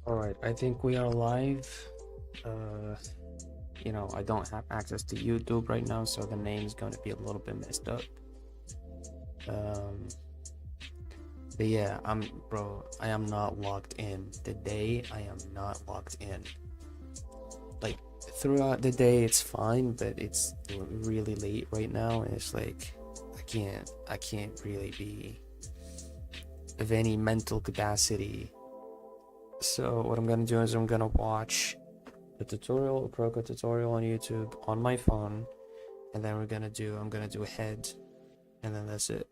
All right, I think we are live. I don't have access to YouTube right now, so the name's going to be a little bit messed up. Um, but yeah, I am not logged in. Today, I am not logged in. Like, throughout the day, it's fine, but it's really late right now, and it's like, I can't really be of any mental capacity. So what I'm gonna do is I'm gonna watch a tutorial, a Proko tutorial on YouTube on my phone, and then I'm gonna do a head, and then that's it.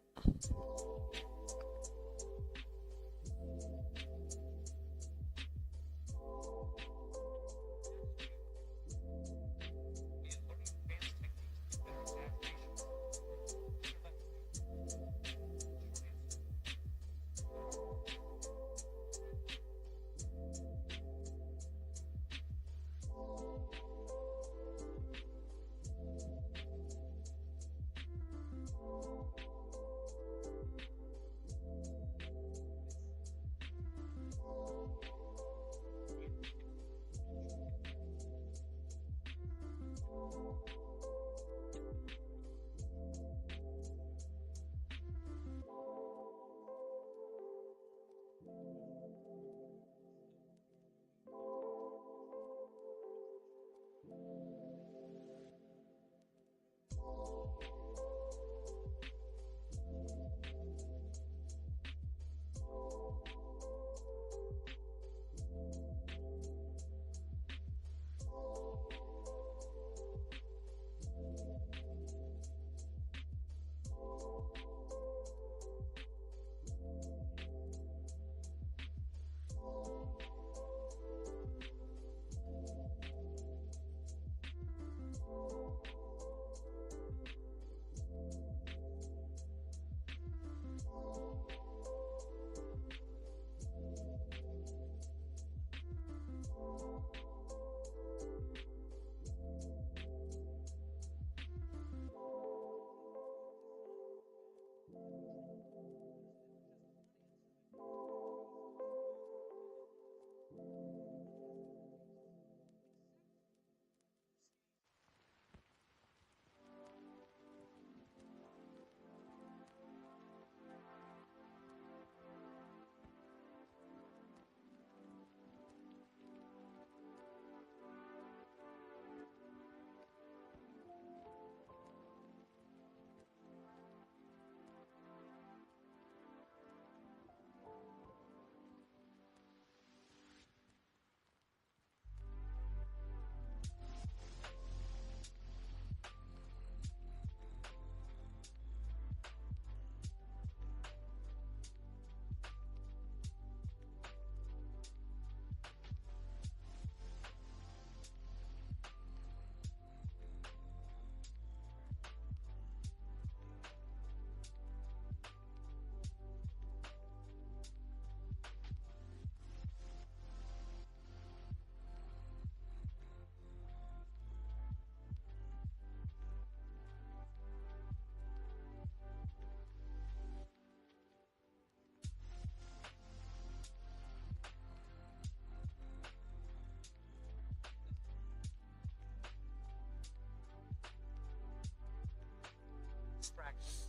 Practice.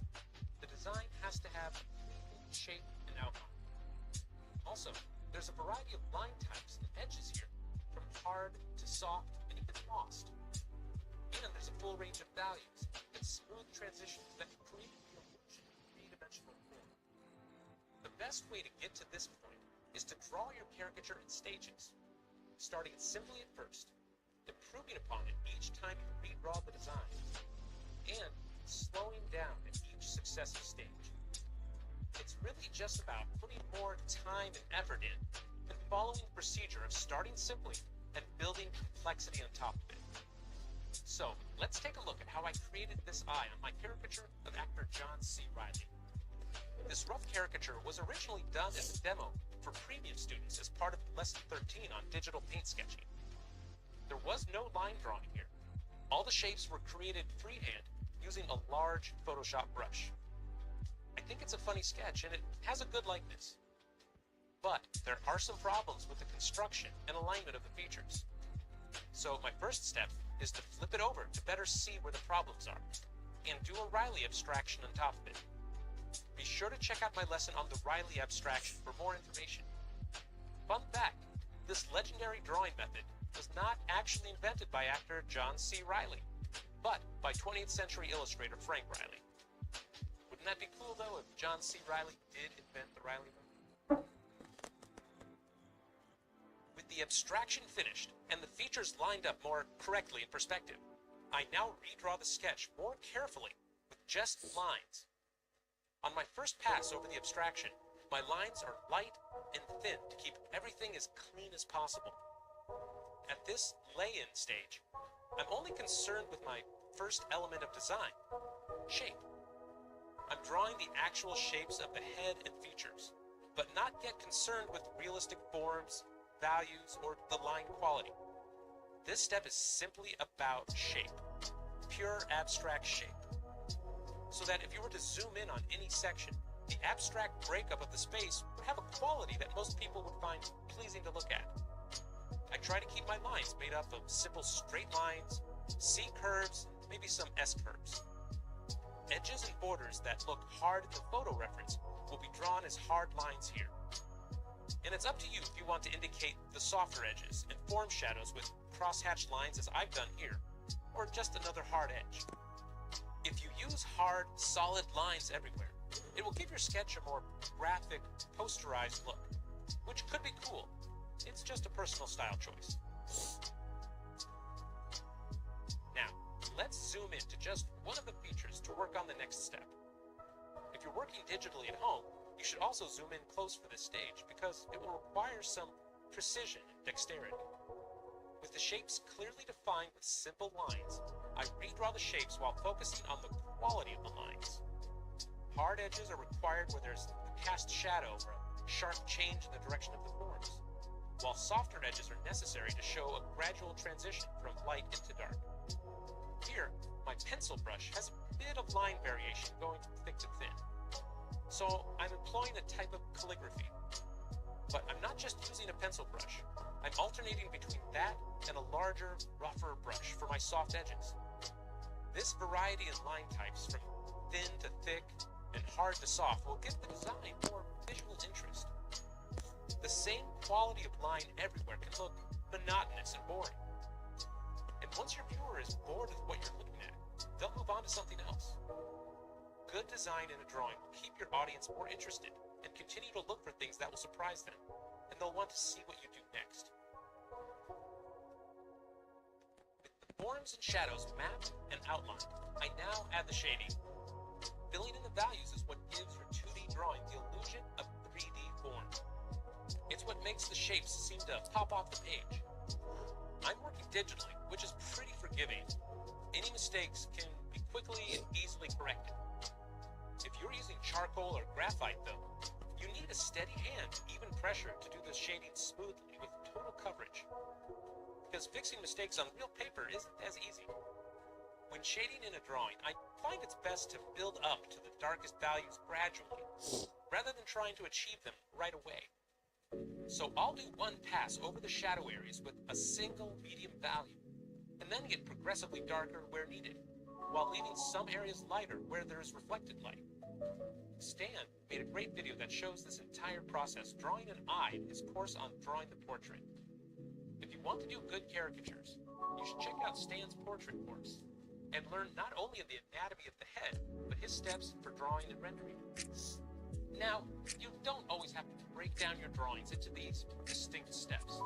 The design has to have shape and outline. Also, there's a variety of line types and edges here, from hard to soft and even glossed. And there's a full range of values and smooth transitions that create the illusion of three-dimensional form. The best way to get to this point is to draw your caricature in stages, starting simply at first, improving upon it each time you redraw the design, and slowing down at each successive stage. It's really just about putting more time and effort in and following the procedure of starting simply and building complexity on top of it. So let's take a look at how I created this eye on my caricature of actor John C. Reilly. This rough caricature was originally done as a demo for premium students as part of Lesson 13 on digital paint sketching. There was no line drawing here. All the shapes were created freehand using a large Photoshop brush. I think it's a funny sketch and it has a good likeness. But there are some problems with the construction and alignment of the features. So my first step is to flip it over to better see where the problems are, and do a Riley abstraction on top of it. Be sure to check out my lesson on the Riley abstraction for more information. Fun fact, this legendary drawing method was not actually invented by actor John C. Reilly, but by 20th century illustrator Frank Riley. Wouldn't that be cool though if John C. Reilly did invent the Riley method? With the abstraction finished and the features lined up more correctly in perspective, I now redraw the sketch more carefully with just lines. On my first pass over the abstraction, my lines are light and thin to keep everything as clean as possible. At this lay-in stage, I'm only concerned with my first element of design, shape. I'm drawing the actual shapes of the head and features, but not yet concerned with realistic forms, values, or the line quality. This step is simply about shape, pure abstract shape. So that if you were to zoom in on any section, the abstract breakup of the space would have a quality that most people would find pleasing to look at. I try to keep my lines made up of simple straight lines, C curves, maybe some S curves. Edges and borders that look hard in the photo reference will be drawn as hard lines here. And it's up to you if you want to indicate the softer edges and form shadows with crosshatched lines as I've done here, or just another hard edge. If you use hard, solid lines everywhere, it will give your sketch a more graphic, posterized look, which could be cool. It's just a personal style choice. Now, let's zoom into just one of the features to work on the next step. If you're working digitally at home, you should also zoom in close for this stage because it will require some precision and dexterity. With the shapes clearly defined with simple lines, I redraw the shapes while focusing on the quality of the lines. Hard edges are required where there's a cast shadow or a sharp change in the direction of the forms, while softer edges are necessary to show a gradual transition from light into dark. Here, my pencil brush has a bit of line variation going from thick to thin, so I'm employing a type of calligraphy. But I'm not just using a pencil brush. I'm alternating between that and a larger, rougher brush for my soft edges. This variety in line types, from thin to thick and hard to soft, will give the design more visual interest. The same quality of line everywhere can look monotonous and boring. And once your viewer is bored with what you're looking at, they'll move on to something else. Good design in a drawing will keep your audience more interested and continue to look for things that will surprise them, and they'll want to see what you do next. With the forms and shadows mapped and outlined, I now add the shading. Filling in the values is what gives your 2D drawing the illusion of 3D form. It's what makes the shapes seem to pop off the page. I'm working digitally, which is pretty forgiving. Any mistakes can be quickly and easily corrected. If you're using charcoal or graphite though, you need a steady hand, even pressure, to do the shading smoothly with total coverage. Because fixing mistakes on real paper isn't as easy. When shading in a drawing, I find it's best to build up to the darkest values gradually, rather than trying to achieve them right away. So I'll do one pass over the shadow areas with a single medium value, and then get progressively darker where needed, while leaving some areas lighter where there is reflected light. Stan made a great video that shows this entire process, drawing an eye in his course on drawing the portrait. If you want to do good caricatures, you should check out Stan's portrait course, and learn not only the anatomy of the head, but his steps for drawing and rendering. Now, you don't always have to break down your drawings into these distinct steps,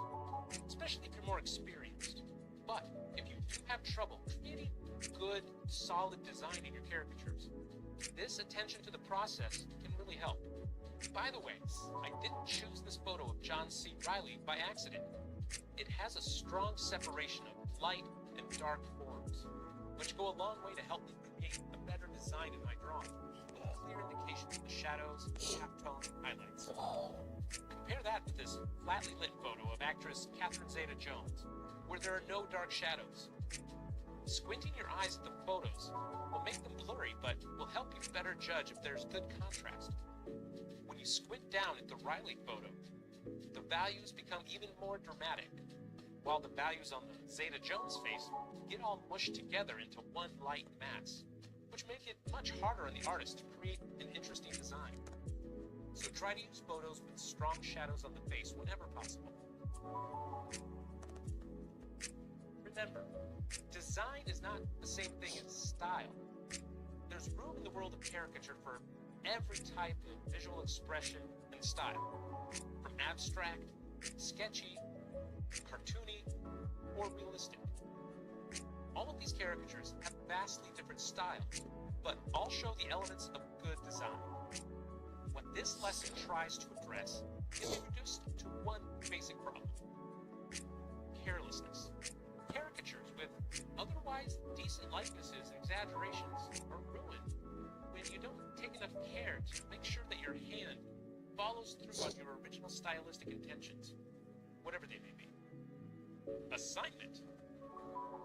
especially if you're more experienced. But if you do have trouble creating good, solid design in your caricatures, this attention to the process can really help. By the way, I didn't choose this photo of John C. Reilly by accident. It has a strong separation of light and dark forms, which go a long way to help me create a better design in my drawing, with clear indications of the shadows, halftone, and highlights. Compare that with this flatly lit photo of actress Catherine Zeta-Jones, where there are no dark shadows. Squinting your eyes at the photos will make them blurry, but will help you better judge if there's good contrast. When you squint down at the Reilly photo, the values become even more dramatic, while the values on the Zeta Jones face get all mushed together into one light mass, which make it much harder on the artist to create an interesting design. So try to use photos with strong shadows on the face whenever possible. Remember, design is not the same thing as style. There's room in the world of caricature for every type of visual expression and style, from abstract, sketchy, cartoony, or realistic. All of these caricatures have vastly different styles, but all show the elements of good design. What this lesson tries to address can be reduced to one basic problem: carelessness. Caricatures with otherwise decent likenesses and exaggerations are ruined when you don't take enough care to make sure that your hand follows through on your original stylistic intentions, whatever they may be. Assignment.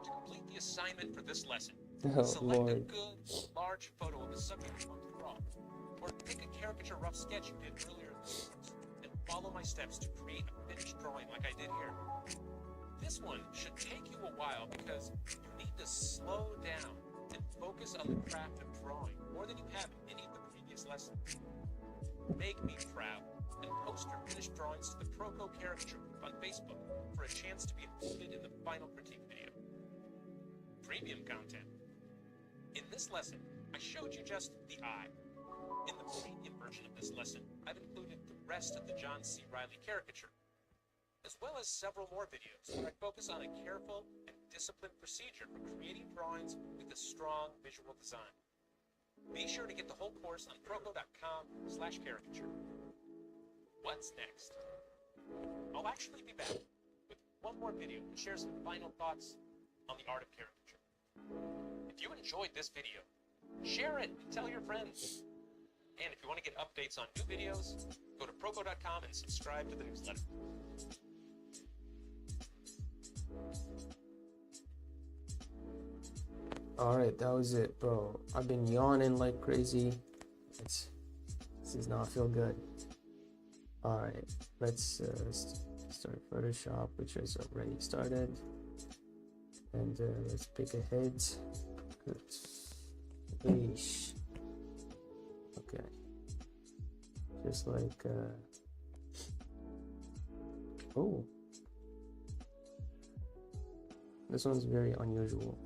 To complete the assignment for this lesson, select a good, large photo of a subject you want to draw, or pick a caricature rough sketch you did earlier in the course, and follow my steps to create a finished drawing like I did here. This one should take you a while because you need to slow down and focus on the craft of drawing more than you have in any of the previous lessons. Make me proud and post your finished drawings to the Proko caricature group on Facebook for a chance to be included in the final critique video. Premium content. In this lesson, I showed you just the eye. In the premium version of this lesson, I've included the rest of the John C. Reilly caricature, as well as several more videos where I focus on a careful and disciplined procedure for creating drawings with a strong visual design. Be sure to get the whole course on proko.com/caricature. What's next? I'll actually be back with one more video to share some final thoughts on the art of caricature. If you enjoyed this video, share it and tell your friends. And if you want to get updates on new videos, go to proko.com and subscribe to the newsletter. Alright, that was it, bro. I've been yawning like crazy. This does not feel good. Alright, let's start Photoshop, which is already started. And let's pick a head. Good. Eesh. Okay. Just like, oh. This one's very unusual.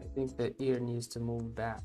I think the ear needs to move back.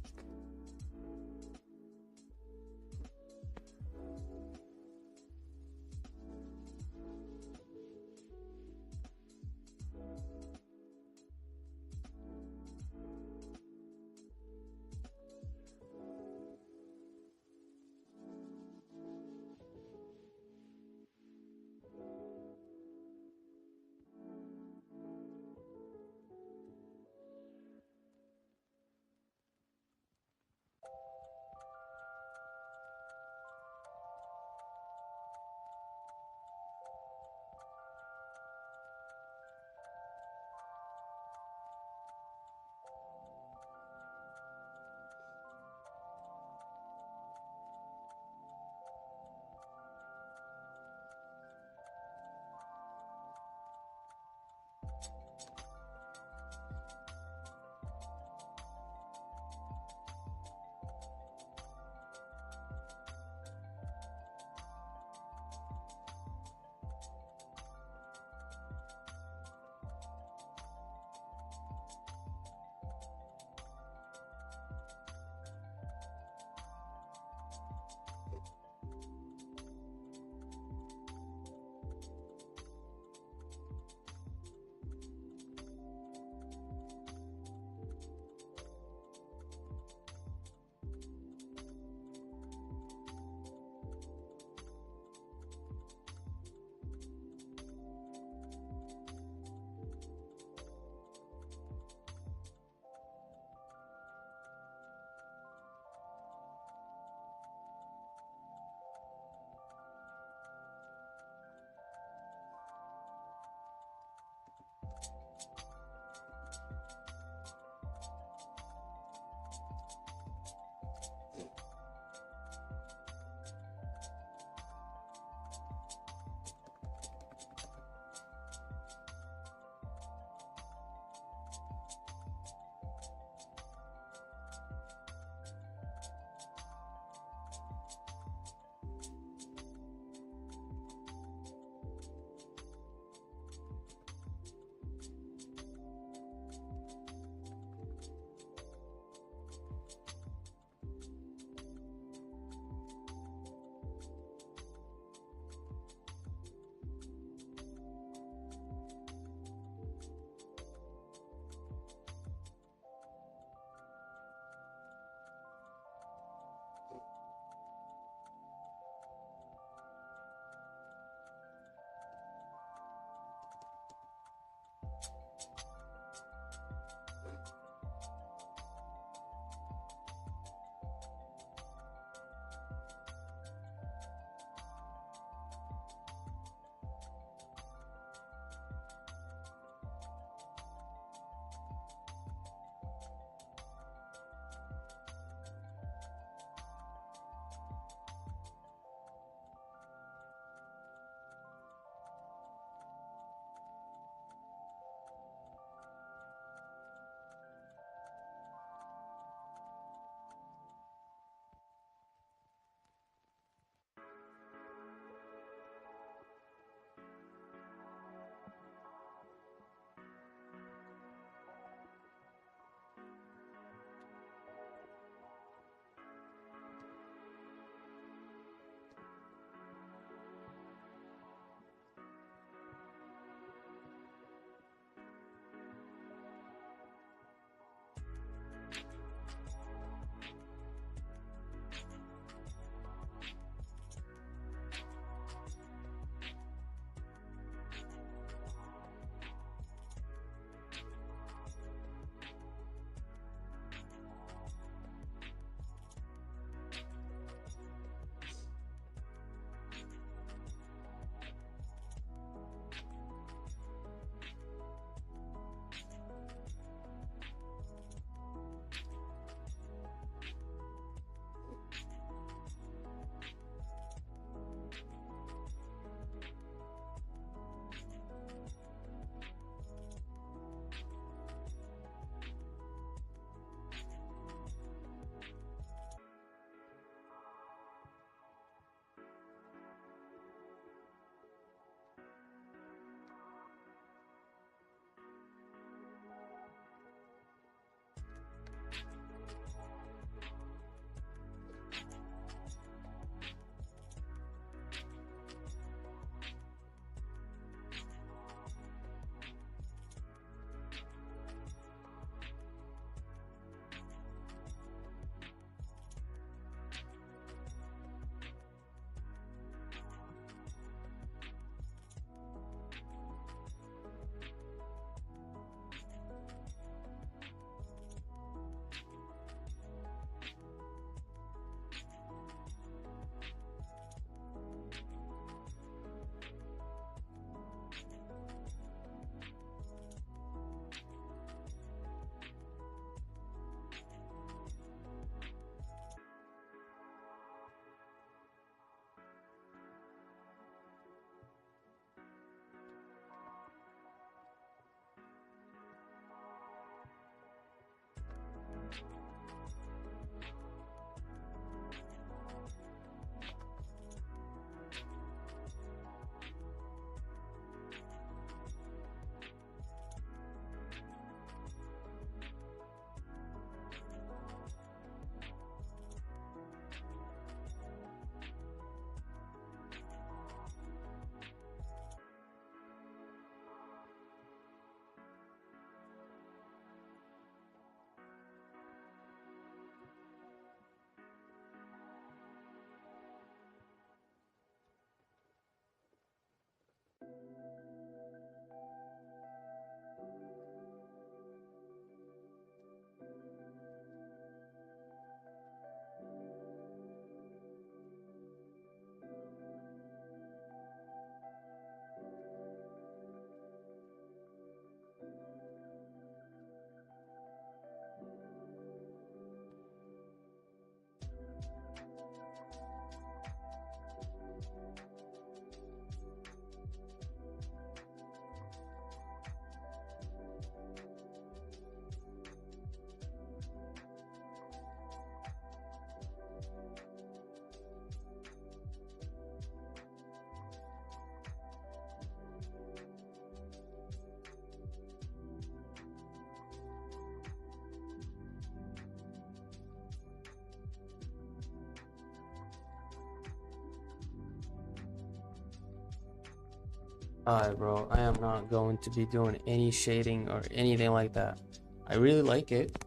Alright, bro, I am not going to be doing any shading or anything like that. I really like it.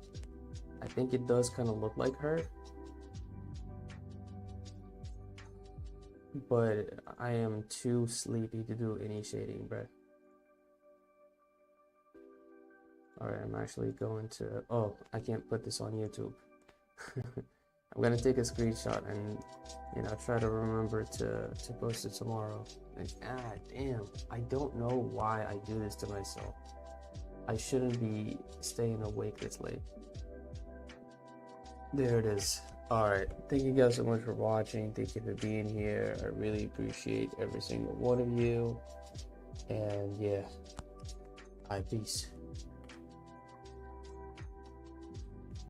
I think it does kind of look like her, but I am too sleepy to do any shading, bro. Alright, I'm actually going to... Oh, I can't put this on YouTube. I'm gonna take a screenshot and, you know, try to remember to post it tomorrow. Like, ah, damn. I don't know why I do this to myself. I shouldn't be staying awake this late. There it is. Alright, thank you guys so much for watching. Thank you for being here. I really appreciate every single one of you. And yeah, peace.